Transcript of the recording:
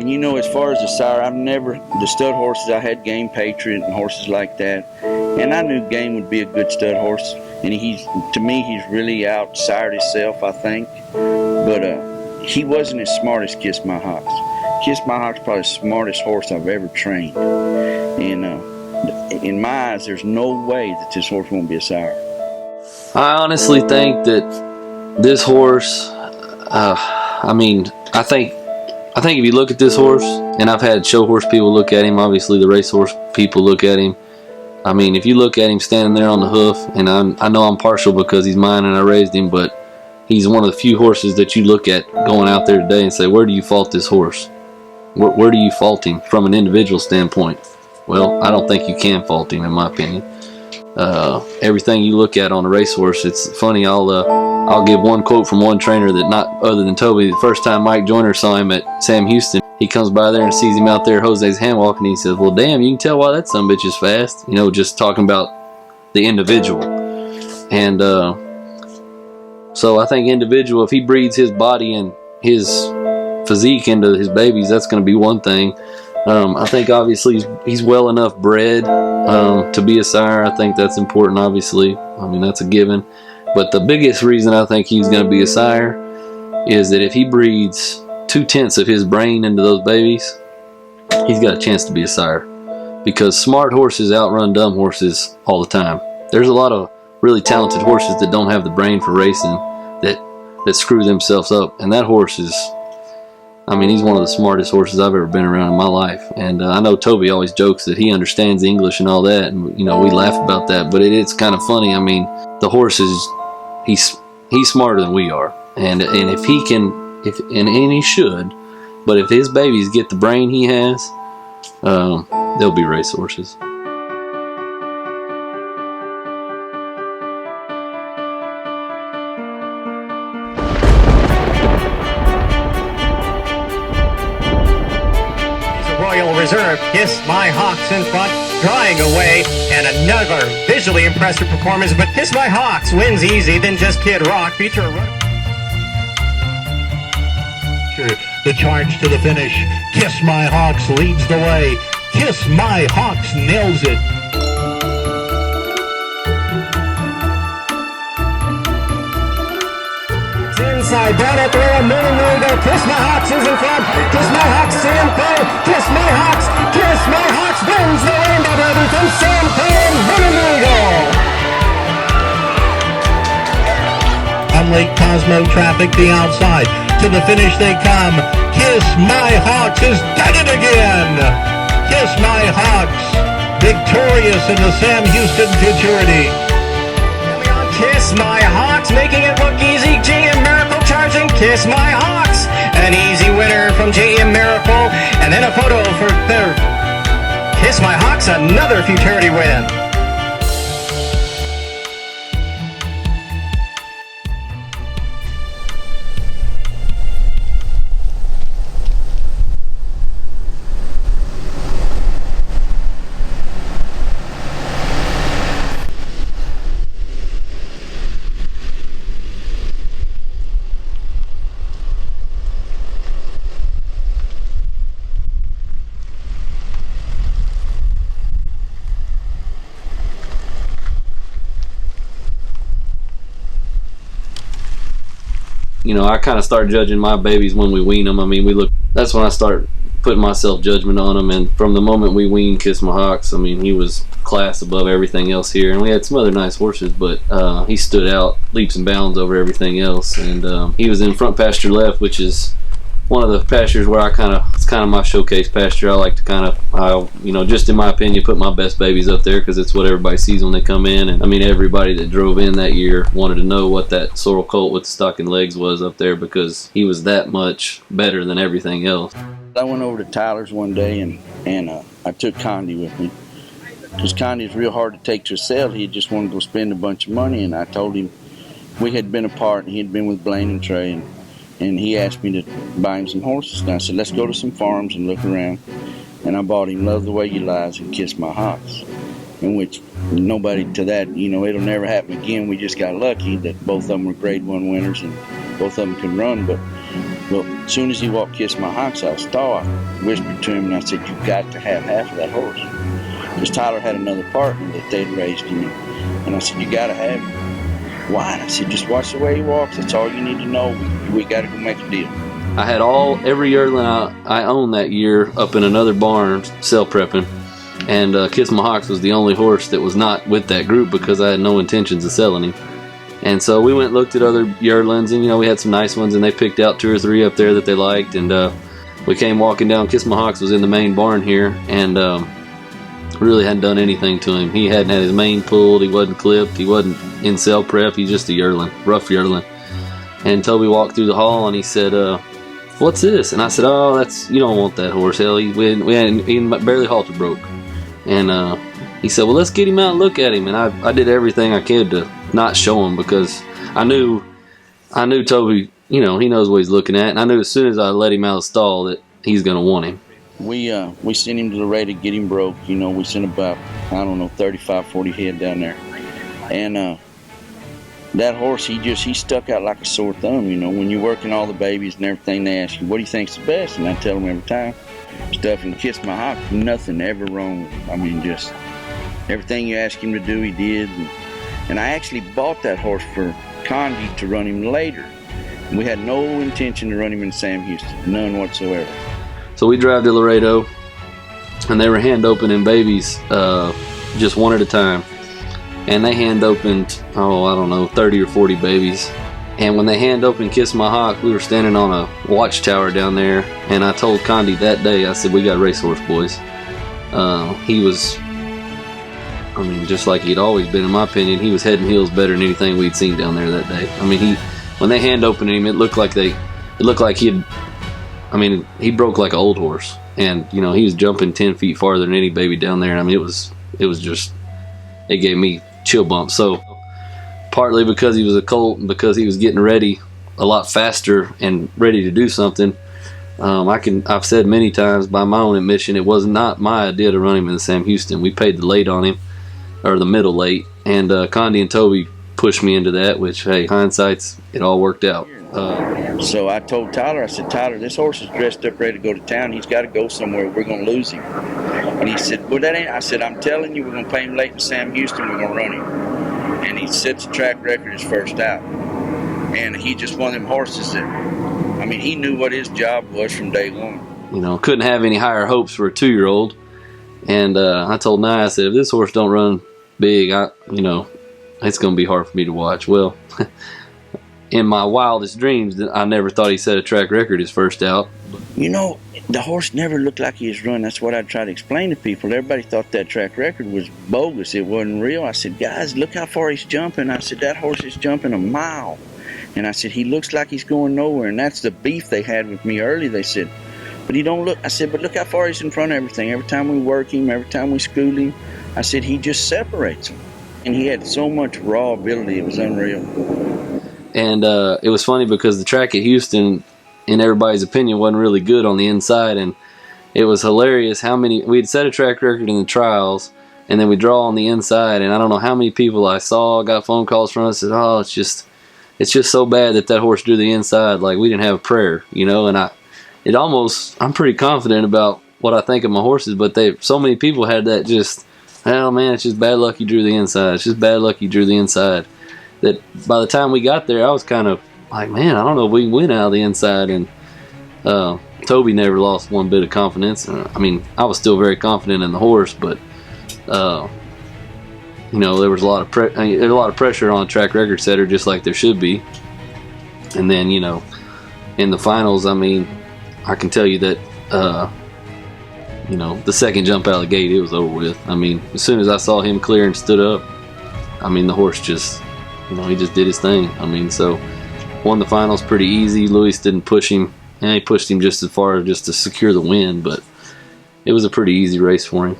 And you know, as far as the sire, the stud horses, I had Game Patriot and horses like that. And I knew Game would be a good stud horse. And to me, he's really out sired himself, I think. But he wasn't as smart as Kiss My Hocks. Kiss My Hocks is probably the smartest horse I've ever trained. And in my eyes, there's no way that this horse won't be a sire. I honestly think that this horse, I think if you look at this horse, and I've had show horse people look at him, obviously the race horse people look at him. I mean, if you look at him standing there on the hoof, and I know I'm partial because he's mine and I raised him, but he's one of the few horses that you look at going out there today and say, where do you fault this horse? Where do you fault him from an individual standpoint? Well, I don't think you can fault him, in my opinion. Everything you look at on a racehorse, it's funny. I'll give one quote from one trainer that, not other than Toby. The first time Mike Joyner saw him at Sam Houston, he comes by there and sees him out there, Jose's hand walking, and he says, well, damn, you can tell why that sumbitch is fast. You know, just talking about the individual. And so I think individual, if he breeds his body and his physique into his babies, that's going to be one thing. I think obviously he's well enough bred to be a sire. I think that's important, obviously. I mean, that's a given. But the biggest reason I think he's going to be a sire is that if he breeds 2/10 of his brain into those babies, he's got a chance to be a sire. Because smart horses outrun dumb horses all the time. There's a lot of really talented horses that don't have the brain for racing that screw themselves up. And that horse is, I mean, he's one of the smartest horses I've ever been around in my life. And I know Toby always jokes that he understands English and all that, and you know, we laugh about that, but it's kind of funny. I mean, the horse is, he's smarter than we are, and if he can, and he should, but if his babies get the brain he has, they'll be racehorses. Reserve, Kiss My Hocks in front, drawing away, and another visually impressive performance, but Kiss My Hocks wins easy, then just Kid Rock. Feature a run. The charge to the finish. Kiss My Hocks leads the way. Kiss My Hocks nails it. Inside, down at the rim, there we go. Kiss My Hocks is in front. Kiss My Hocks, Sam Cole. Kiss My Hocks. Kiss My Hocks wins the Rainbow Derby from Sam Cole. On Lake Cosmo traffic, the outside. To the finish they come. Kiss My Hocks has done it again. Kiss My Hocks, victorious in the Sam Houston Futurity. Kiss My Hocks, making it look easy. J.M. Miracle charging Kiss My Hocks. An easy winner from J.M. Miracle. And then a photo for third. Kiss My Hocks, another Futurity win. You know, I kind of start judging my babies when we wean them. I mean, that's when I start putting my self-judgment on them. And from the moment we weaned Kiss My Hocks, I mean, he was class above everything else here. And we had some other nice horses, but he stood out leaps and bounds over everything else. And he was in front pasture left, which is one of the pastures where it's kind of my showcase pasture. I like to just in my opinion, put my best babies up there because it's what everybody sees when they come in. And I mean, everybody that drove in that year wanted to know what that sorrel colt with the stocking legs was up there because he was that much better than everything else. I went over to Tyler's one day and I took Condi with me because Condi is real hard to take to a sale. He just wanted to go spend a bunch of money, and I told him we had been apart and he had been with Blaine and Trey, and he asked me to buy him some horses. And I said, let's go to some farms and look around. And I bought him Love the Way You Lies and Kiss My Hocks, in which nobody to that, it'll never happen again. We just got lucky that both of them were grade 1 winners and both of them can run. But Well, as soon as he walked Kiss My Hocks out of the stall, I whispered to him and I said, "You've got to have half of that horse." Because Tyler had another partner that they'd raised him. And I said, "You got to have him." "Why?" And I said, "Just watch the way he walks. That's all you need to know. We got to go make a deal." I had every yearling I owned that year up in another barn sell prepping, and Kiss My Hocks was the only horse that was not with that group because I had no intentions of selling him. And so we went and looked at other yearlings, and we had some nice ones, and they picked out 2 or 3 up there that they liked, and we came walking down. Kiss My Hocks was in the main barn here, and really hadn't done anything to him. He hadn't had his mane pulled, he wasn't clipped, he wasn't in sell prep, he's just a yearling, rough yearling. And Toby walked through the hall and he said, "What's this?" And I said, "Oh, you don't want that horse. Hell, he barely halter broke." And he said, "Well, let's get him out and look at him." And I did everything I could to not show him, because I knew Toby, he knows what he's looking at. And I knew as soon as I let him out of the stall that he's going to want him. We sent him to the Laredo to get him broke. We sent about, 35, 40 head down there. And that horse, he stuck out like a sore thumb. When you're working all the babies and everything, they ask you, "What do you think's the best?" And I tell them every time, stuff and Kiss My Hocks, nothing ever wrong with him. Just everything you ask him to do, he did. And I actually bought that horse for Condi to run him later. We had no intention to run him in Sam Houston, none whatsoever. So we drive to Laredo, and they were hand opening babies just one at a time. And they hand opened, 30 or 40 babies. And when they hand opened Kiss My Hawk, we were standing on a watchtower down there, and I told Condi that day, I said, "We got racehorse, boys." He was, just like he'd always been, in my opinion, he was head and heels better than anything we'd seen down there that day. When they hand opened him, it looked like he broke like an old horse. And, he was jumping 10 feet farther than any baby down there. And it gave me chill bumps. So partly because he was a colt and because he was getting ready a lot faster and ready to do something, I've said many times, by my own admission, it was not my idea to run him in the Sam Houston. We paid the late on him, or the middle late, and Condi and Toby pushed me into that, which, hey, hindsight's, it all worked out. So I told Tyler, I said, "Tyler, this horse is dressed up ready to go to town. He's got to go somewhere. We're going to lose him." And he said, "Well, that ain't." I said, "I'm telling you, we're going to pay him late in Sam Houston. We're going to run him." And he sets a track record his first out. And he just one of them horses that, he knew what his job was from day one. Couldn't have any higher hopes for a 2-year-old. And I told Nye, I said, "If this horse don't run big, it's going to be hard for me to watch." Well, in my wildest dreams, I never thought he set a track record his first out. The horse never looked like he was running. That's what I try to explain to people. Everybody thought that track record was bogus. It wasn't real. I said, "Guys, look how far he's jumping." I said, "That horse is jumping a mile." And I said, "He looks like he's going nowhere." And that's the beef they had with me early. They said, "But he don't look." I said, "But look how far he's in front of everything. Every time we work him, every time we school him." I said, "He just separates them." And he had so much raw ability. It was unreal. And it was funny because the track at Houston, in everybody's opinion, wasn't really good on the inside. And it was hilarious how we'd set a track record in the trials, and then we draw on the inside. And I don't know how many people I saw, got phone calls from us, said, "Oh, it's just so bad that horse drew the inside. Like, we didn't have a prayer, And I'm pretty confident about what I think of my horses, but so many people had that just, "Oh man, it's just bad luck he drew the inside. It's just bad luck he drew the inside." That by the time we got there, I was kind of like, man, I don't know if we can win out of the inside. And Toby never lost one bit of confidence. I was still very confident in the horse, but there was a lot of pressure on a track record setter, just like there should be. And then in the finals, I can tell you that the second jump out of the gate, it was over with. As soon as I saw him clear and stood up, the horse just, he just did his thing. So won the finals pretty easy. Luis didn't push him. He pushed him just as far just to secure the win, but it was a pretty easy race for him.